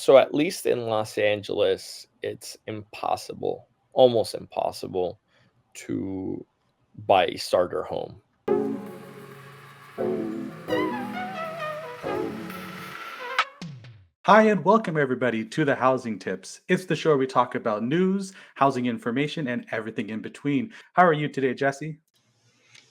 So at least in Los Angeles, it's impossible, almost impossible to buy a starter home. Hi, and welcome everybody to the Housing Tips. It's the show where we talk about news, housing information, and everything in between. How are you today, Jesse?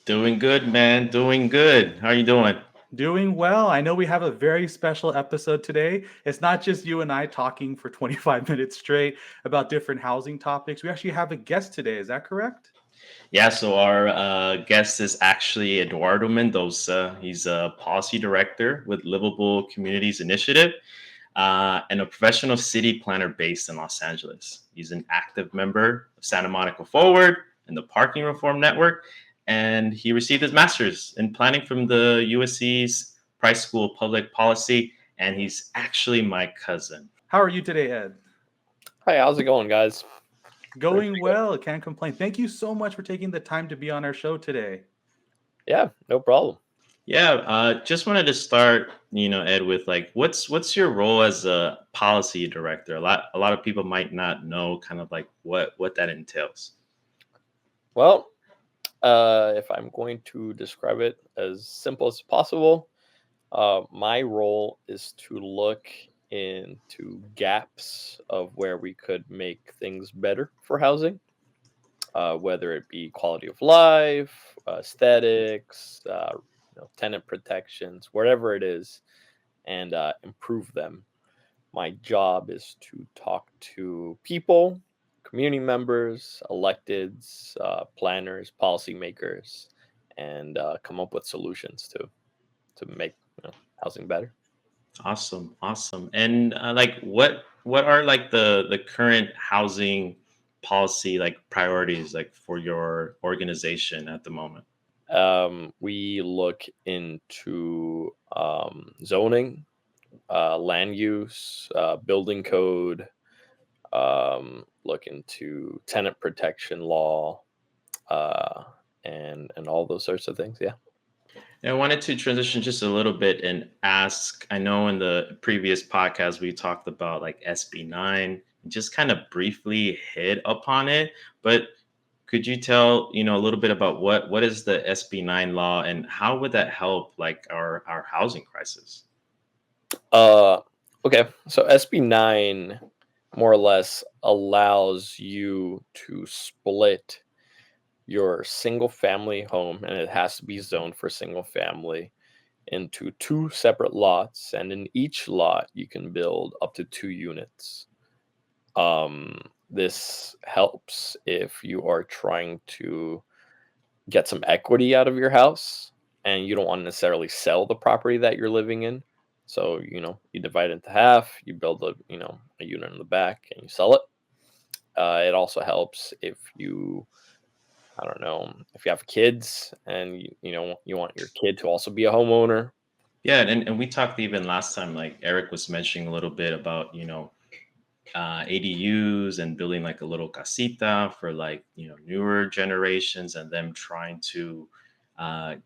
Doing good, man. Doing good. How you doing? Doing well. I know we have a very special episode today. It's not just you and I talking for 25 minutes straight about different housing topics. We actually have a guest today. Is that correct? Yeah, so our guest is actually Eduardo Mendoza. He's a policy director with Livable Communities Initiative and a professional city planner based in Los Angeles. He's an active member of Santa Monica Forward and the Parking Reform Network, and he received his master's in planning from the USC's Price School of Public Policy, and he's actually my cousin. How are you today, Ed? Hi, how's it going, guys? Doing Going pretty good. well. Can't complain. Thank you so much for taking the time to be on our show today. Yeah, no problem. Yeah, just wanted to start, Ed, with like, what's your role as a policy director? A lot of people might not know kind of like what that entails. Well, if I'm going to describe it as simple as possible, my role is to look into gaps of where we could make things better for housing, whether it be quality of life, aesthetics, tenant protections, whatever it is, and improve them. My job is to talk to people, community members, electeds, planners, policymakers, and come up with solutions to make housing better. Awesome, awesome. And like, what are like the current housing policy like priorities like for your organization at the moment? We look into zoning, land use, building code, look into tenant protection law, uh, and all those sorts of things. Yeah. And I wanted to transition just a little bit and ask. I know in the previous podcast we talked about like SB9, just kind of briefly hit upon it, but could you tell a little bit about what is the SB9 law and how would that help like our housing crisis? Uh, okay. So SB9 more or less allows you to split your single family home, and it has to be zoned for single family, into two separate lots. And in each lot, you can build up to 2 units. This helps if you are trying to get some equity out of your house and you don't want to necessarily sell the property that you're living in. So, you divide it into half, you build a unit in the back and you sell it. It also helps if you, I don't know, if you have kids and you want your kid to also be a homeowner. Yeah, and we talked even last time, like Eric was mentioning a little bit about, ADUs and building like a little casita for like, newer generations and them trying to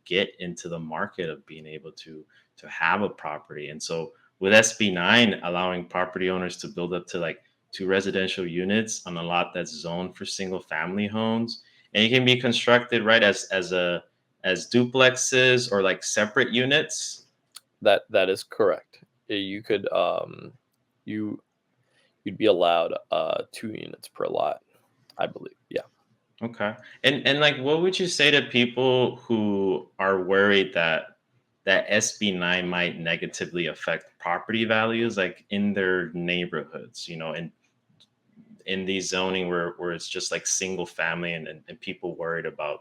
get into the market of being able to have a property. And so with SB9 allowing property owners to build up to like two residential units on a lot that's zoned for single family homes, and it can be constructed right as duplexes or like separate units. That is correct. You could you you'd be allowed 2 units per lot, I believe. Yeah. Okay. And like what would you say to people who are worried that SB9 might negatively affect property values like in their neighborhoods, in these zoning where it's just like single family and people worried about,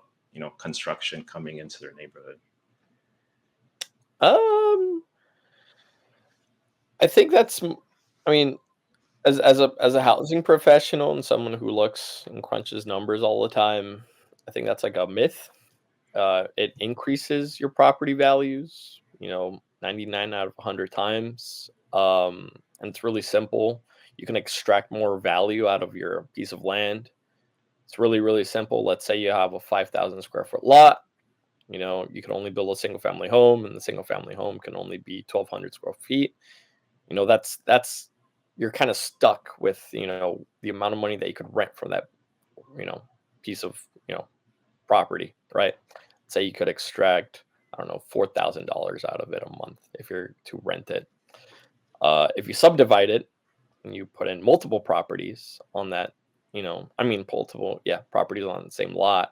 construction coming into their neighborhood. Um, I think I mean, as a housing professional and someone who looks and crunches numbers all the time, I think that's like a myth. It increases your property values, 99 out of 100 times. And it's really simple. You can extract more value out of your piece of land. It's really, really simple. Let's say you have a 5,000 square foot lot. You can only build a single family home, and the single family home can only be 1,200 square feet. That's you're kind of stuck with, the amount of money that you could rent from that, you know, piece of, property, right? Say you could extract, I don't know, $4,000 out of it a month if you're to rent it. If you subdivide it and you put in multiple properties on that, multiple, yeah, properties on the same lot,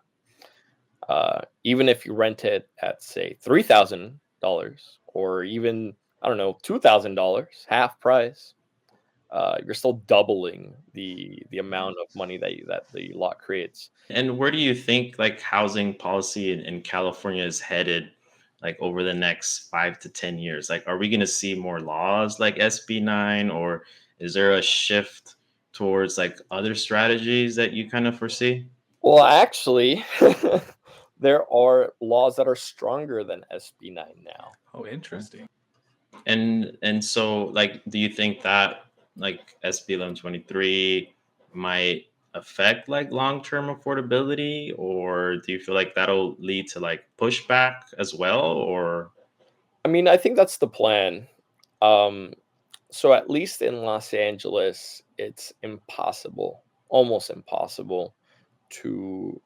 even if you rent it at, say, $3,000 or even, I don't know, $2,000, half price, you're still doubling the amount of money that the lot creates. And where do you think like housing policy in California is headed, like over the next 5 to 10 years? Like, are we going to see more laws like SB 9, or is there a shift towards like other strategies that you kind of foresee? Well, actually, there are laws that are stronger than SB 9 now. Oh, interesting. And so like, do you think that like SB 1123 might affect like long-term affordability, or do you feel like that'll lead to like pushback as well? Or I think that's the plan. Um, so at least in Los Angeles, it's impossible, almost impossible, to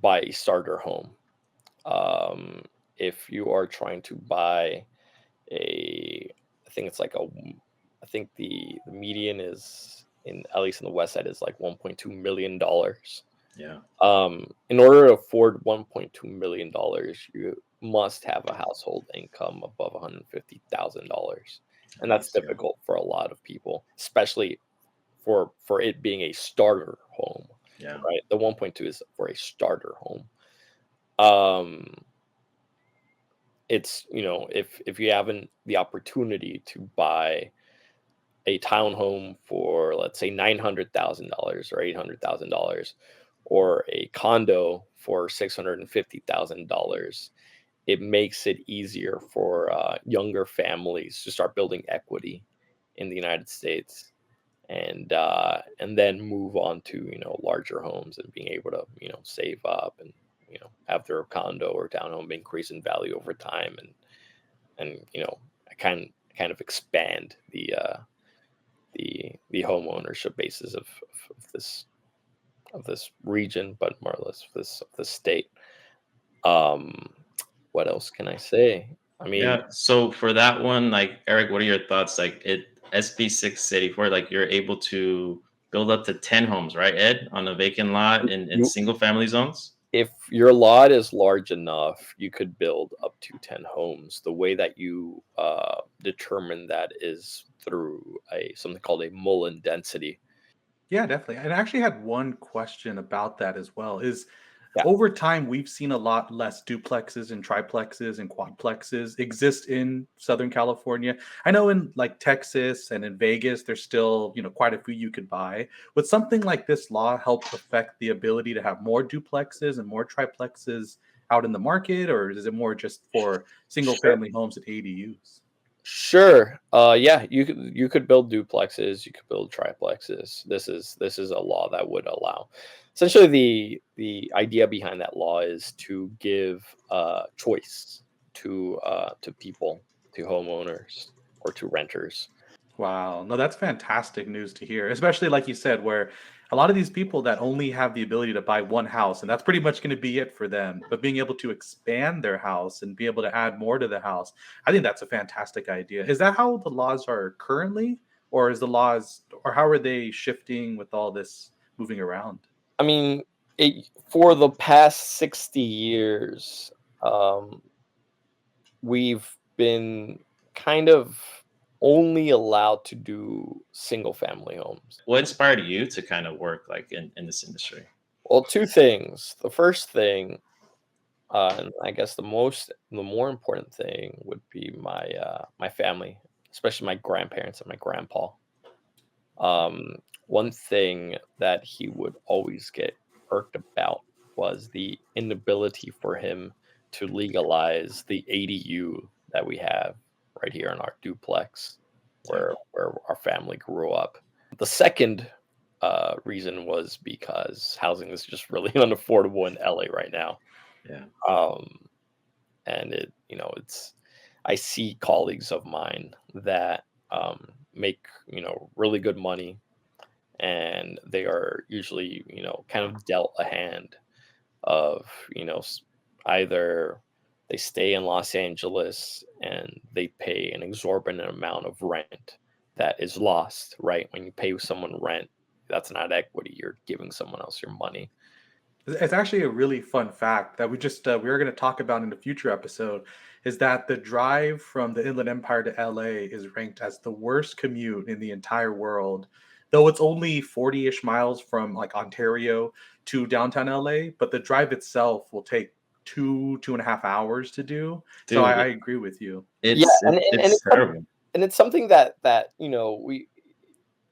buy a starter home. Um, if you are trying to buy a, I think it's like I think the median is in, at least in the West Side, is like $1.2 million. yeah, In order to afford $1.2 million, you must have a household income above $150,000, and that's yeah, difficult for a lot of people, especially for it being a starter home, yeah. right? The 1.2 is for a starter home. Um, it's, if you haven't the opportunity to buy a townhome for, let's say, $900,000 or $800,000, or a condo for $650,000, it makes it easier for younger families to start building equity in the United States, and then move on to, larger homes and being able to, save up and, have their condo or townhome increase in value over time, and kind of expand the home ownership basis of this region, but more or less this state. Um, what else can I say? I mean, Yeah. So for that one, like Eric, what are your thoughts? Like it SB 684, like you're able to build up to 10 homes, right, Ed, on a vacant lot in you, single family zones? if your lot is large enough, you could build up to 10 homes. The way that you determine that is through a something called a Mullen density. Yeah, definitely. And I actually had one question about that as well. Is Yeah. over time we've seen a lot less duplexes and triplexes and quadplexes exist in Southern California. I know in like Texas and in Vegas, there's still, quite a few you could buy. Would something like this law help affect the ability to have more duplexes and more triplexes out in the market, or is it more just for single Sure. family homes and ADUs? Sure. Yeah, you could build duplexes, you could build triplexes. This is a law that would allow. Essentially, the idea behind that law is to give choice to people, to homeowners or to renters. Wow. No, that's fantastic news to hear, especially like you said, where a lot of these people that only have the ability to buy one house, and that's pretty much going to be it for them, but being able to expand their house and be able to add more to the house, I think that's a fantastic idea. Is that how the laws are currently, or is the laws, or how are they shifting with all this moving around? I mean, for the past 60 years, um, we've been kind of only allowed to do single family homes. What inspired you to kind of work like in this industry? Well, two things. The first thing, and I guess the more important thing, would be my family, especially my grandparents and my grandpa. One thing that he would always get irked about was the inability for him to legalize the ADU that we have right here in our duplex, Yeah, where our family grew up. The second reason was because housing is just really unaffordable in LA right now. yeah, Um, and it's, I see colleagues of mine that make really good money, and they are usually kind of dealt a hand of either they stay in Los Angeles and they pay an exorbitant amount of rent that is lost, right? When you pay someone rent, that's not equity. You're giving someone else your money. It's actually a really fun fact that we are going to talk about in a future episode. Is that the drive from the Inland Empire to LA is ranked as the worst commute in the entire world, though it's only 40-ish miles from like Ontario to downtown LA, but the drive itself will take 2.5 hours to do. So I Dude, agree with you. Yeah, and it's terrible. it's something that we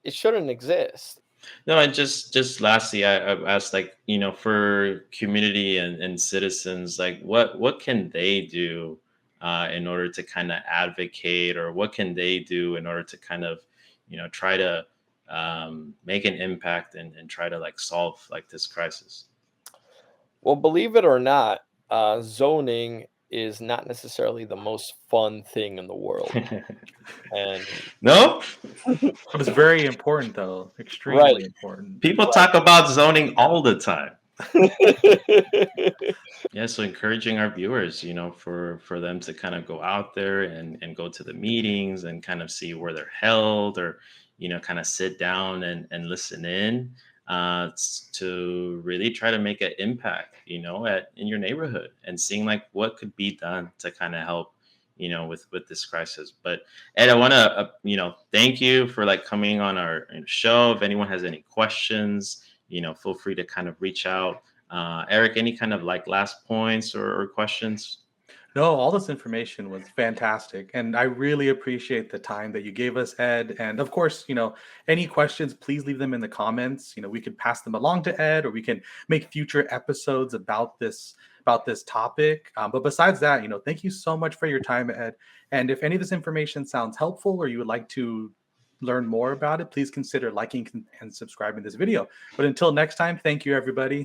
it shouldn't exist. No, and just lastly, I asked, like, for community and citizens, like what can they do in order to kind of advocate, or what can they do in order to kind of try to make an impact and try to like solve like this crisis. Well, believe it or not, zoning is not necessarily the most fun thing in the world. And No, But it's very important though, right, extremely important. people talk about zoning all the time. right. Yeah, so encouraging our viewers, for them to kind of go out there and go to the meetings and kind of see where they're held, or kind of sit down and listen in, to really try to make an impact, in your neighborhood, and seeing like what could be done to kind of help, with this crisis. But Ed, I want to thank you for like coming on our show. If anyone has any questions, feel free to kind of reach out. Eric, any kind of like last points or questions? No, all this information was fantastic. And I really appreciate the time that you gave us, Ed. And of course, any questions, please leave them in the comments. We could pass them along to Ed, or we can make future episodes about this topic. But besides that, thank you so much for your time, Ed. And if any of this information sounds helpful, or you would like to learn more about it, please consider liking and subscribing this video. But until next time, thank you, everybody.